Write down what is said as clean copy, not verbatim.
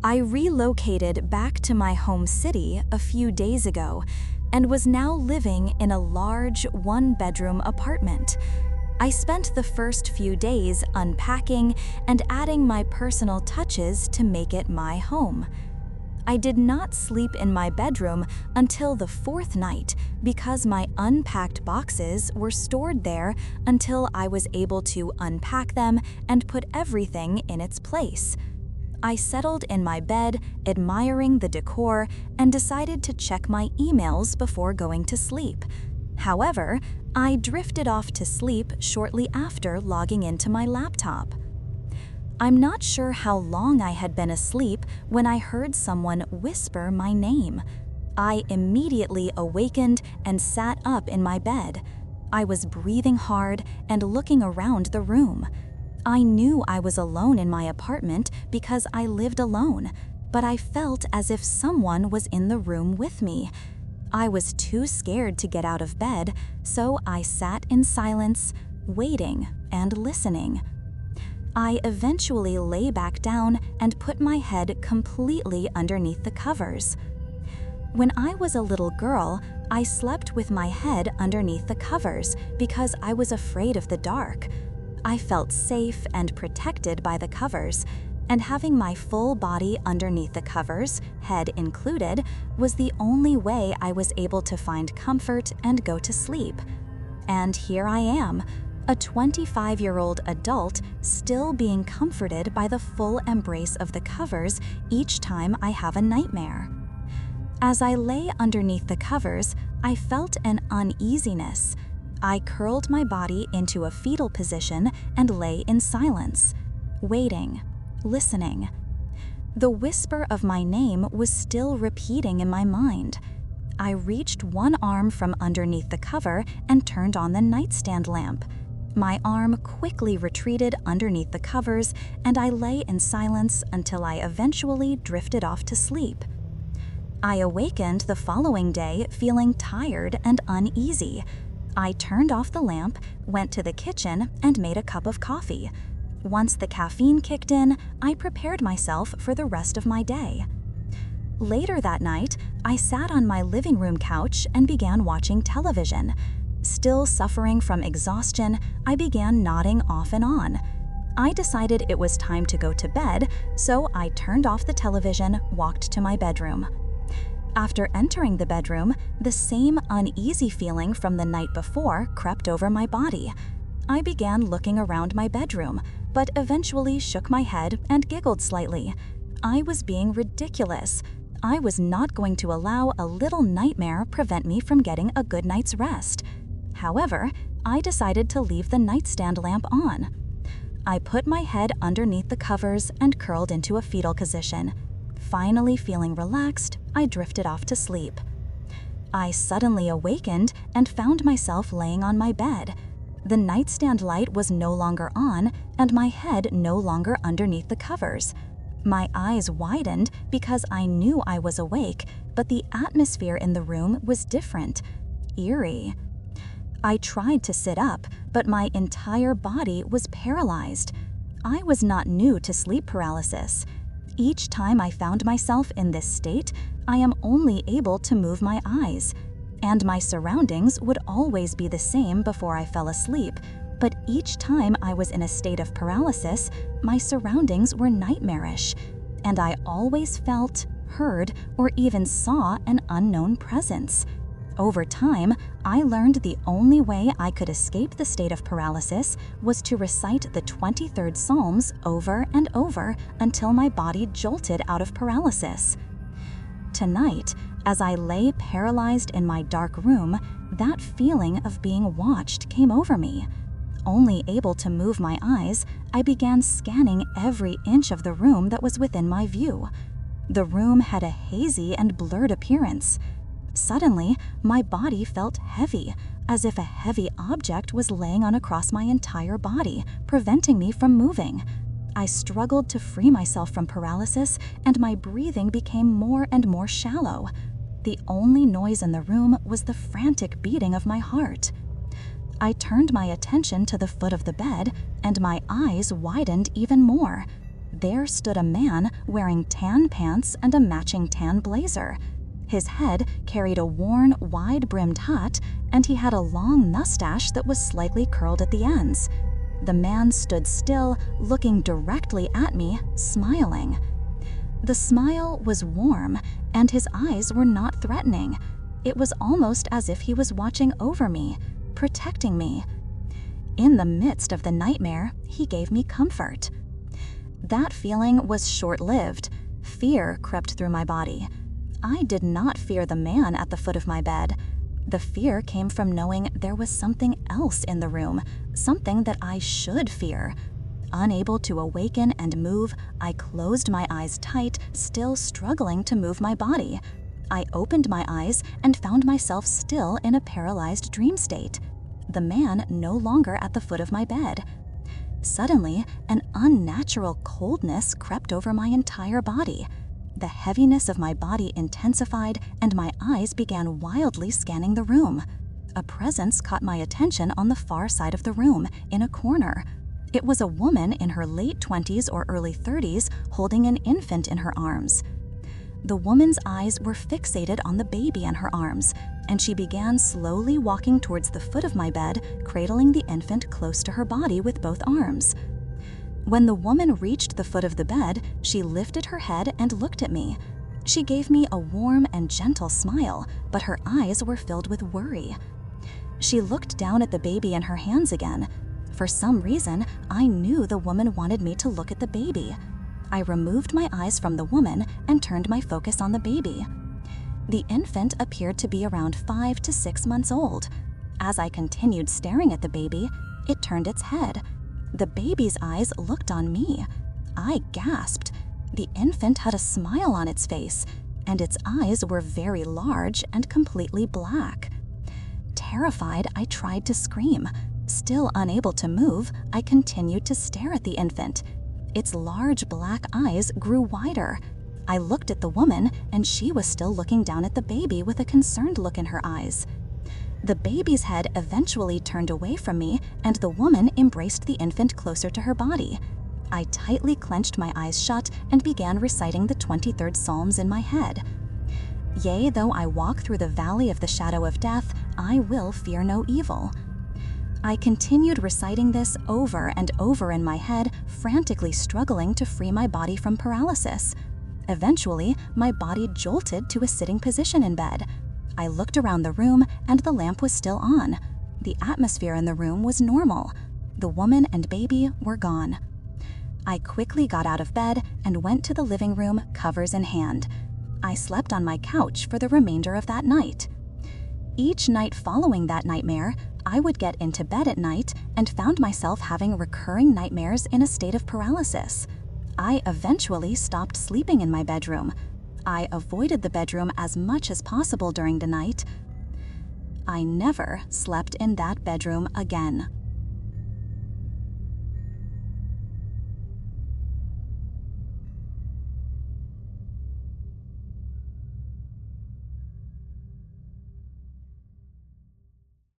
I relocated back to my home city a few days ago and was now living in a large one-bedroom apartment. I spent the first few days unpacking and adding my personal touches to make it my home. I did not sleep in my bedroom until the fourth night because my unpacked boxes were stored there until I was able to unpack them and put everything in its place. I settled in my bed, admiring the decor, and decided to check my emails before going to sleep. However, I drifted off to sleep shortly after logging into my laptop. I'm not sure how long I had been asleep when I heard someone whisper my name. I immediately awakened and sat up in my bed. I was breathing hard and looking around the room. I knew I was alone in my apartment because I lived alone, but I felt as if someone was in the room with me. I was too scared to get out of bed, so I sat in silence, waiting and listening. I eventually lay back down and put my head completely underneath the covers. When I was a little girl, I slept with my head underneath the covers because I was afraid of the dark. I felt safe and protected by the covers, and having my full body underneath the covers, head included, was the only way I was able to find comfort and go to sleep. And here I am, a 25-year-old adult still being comforted by the full embrace of the covers each time I have a nightmare. As I lay underneath the covers, I felt an uneasiness. I curled my body into a fetal position and lay in silence, waiting, listening. The whisper of my name was still repeating in my mind. I reached one arm from underneath the cover and turned on the nightstand lamp. My arm quickly retreated underneath the covers, and I lay in silence until I eventually drifted off to sleep. I awakened the following day feeling tired and uneasy. I turned off the lamp, went to the kitchen, and made a cup of coffee. Once the caffeine kicked in, I prepared myself for the rest of my day. Later that night, I sat on my living room couch and began watching television. Still suffering from exhaustion, I began nodding off and on. I decided it was time to go to bed, so I turned off the television, walked to my bedroom. After entering the bedroom, the same uneasy feeling from the night before crept over my body. I began looking around my bedroom, but eventually shook my head and giggled slightly. I was being ridiculous. I was not going to allow a little nightmare prevent me from getting a good night's rest. However, I decided to leave the nightstand lamp on. I put my head underneath the covers and curled into a fetal position. Finally feeling relaxed, I drifted off to sleep. I suddenly awakened and found myself laying on my bed. The nightstand light was no longer on, and my head no longer underneath the covers. My eyes widened because I knew I was awake, but the atmosphere in the room was different, eerie. I tried to sit up, but my entire body was paralyzed. I was not new to sleep paralysis. Each time I found myself in this state, I am only able to move my eyes, and my surroundings would always be the same before I fell asleep, but each time I was in a state of paralysis, my surroundings were nightmarish, and I always felt, heard, or even saw an unknown presence. Over time, I learned the only way I could escape the state of paralysis was to recite the 23rd Psalms over and over until my body jolted out of paralysis. Tonight, as I lay paralyzed in my dark room, that feeling of being watched came over me. Only able to move my eyes, I began scanning every inch of the room that was within my view. The room had a hazy and blurred appearance. Suddenly, my body felt heavy, as if a heavy object was laying on across my entire body, preventing me from moving. I struggled to free myself from paralysis, and my breathing became more and more shallow. The only noise in the room was the frantic beating of my heart. I turned my attention to the foot of the bed, and my eyes widened even more. there stood a man wearing tan pants and a matching tan blazer. His head carried a worn, wide-brimmed hat, and he had a long mustache that was slightly curled at the ends. The man stood still, looking directly at me, smiling. The smile was warm, and his eyes were not threatening. It was almost as if he was watching over me, protecting me. In the midst of the nightmare, he gave me comfort. That feeling was short-lived. Fear crept through my body. I did not fear the man at the foot of my bed. The fear came from knowing there was something else in the room, something that I should fear. Unable to awaken and move, I closed my eyes tight, still struggling to move my body. I opened my eyes and found myself still in a paralyzed dream state. The man no longer at the foot of my bed. Suddenly, an unnatural coldness crept over my entire body. The heaviness of my body intensified, and my eyes began wildly scanning the room. A presence caught my attention on the far side of the room, in a corner. It was a woman in her late 20s or early 30s holding an infant in her arms. The woman's eyes were fixated on the baby in her arms, and she began slowly walking towards the foot of my bed, cradling the infant close to her body with both arms. When the woman reached the foot of the bed, she lifted her head and looked at me. She gave me a warm and gentle smile, but her eyes were filled with worry. She looked down at the baby in her hands again. For some reason, I knew the woman wanted me to look at the baby. I removed my eyes from the woman and turned my focus on the baby. The infant appeared to be around 5 to 6 months old. As I continued staring at the baby, it turned its head. The baby's eyes looked on me. I gasped. The infant had a smile on its face, and its eyes were very large and completely black. Terrified, I tried to scream. Still unable to move, I continued to stare at the infant. Its large black eyes grew wider. I looked at the woman, and she was still looking down at the baby with a concerned look in her eyes. The baby's head eventually turned away from me, and the woman embraced the infant closer to her body. I tightly clenched my eyes shut and began reciting the 23rd Psalms in my head. Yea, though I walk through the valley of the shadow of death, I will fear no evil. I continued reciting this over and over in my head, frantically struggling to free my body from paralysis. Eventually, my body jolted to a sitting position in bed. I looked around the room, and the lamp was still on. The atmosphere in the room was normal. The woman and baby were gone. I quickly got out of bed and went to the living room, covers in hand. I slept on my couch for the remainder of that night. Each night following that nightmare, I would get into bed at night and found myself having recurring nightmares in a state of paralysis. I eventually stopped sleeping in my bedroom. I avoided the bedroom as much as possible during the night. I never slept in that bedroom again.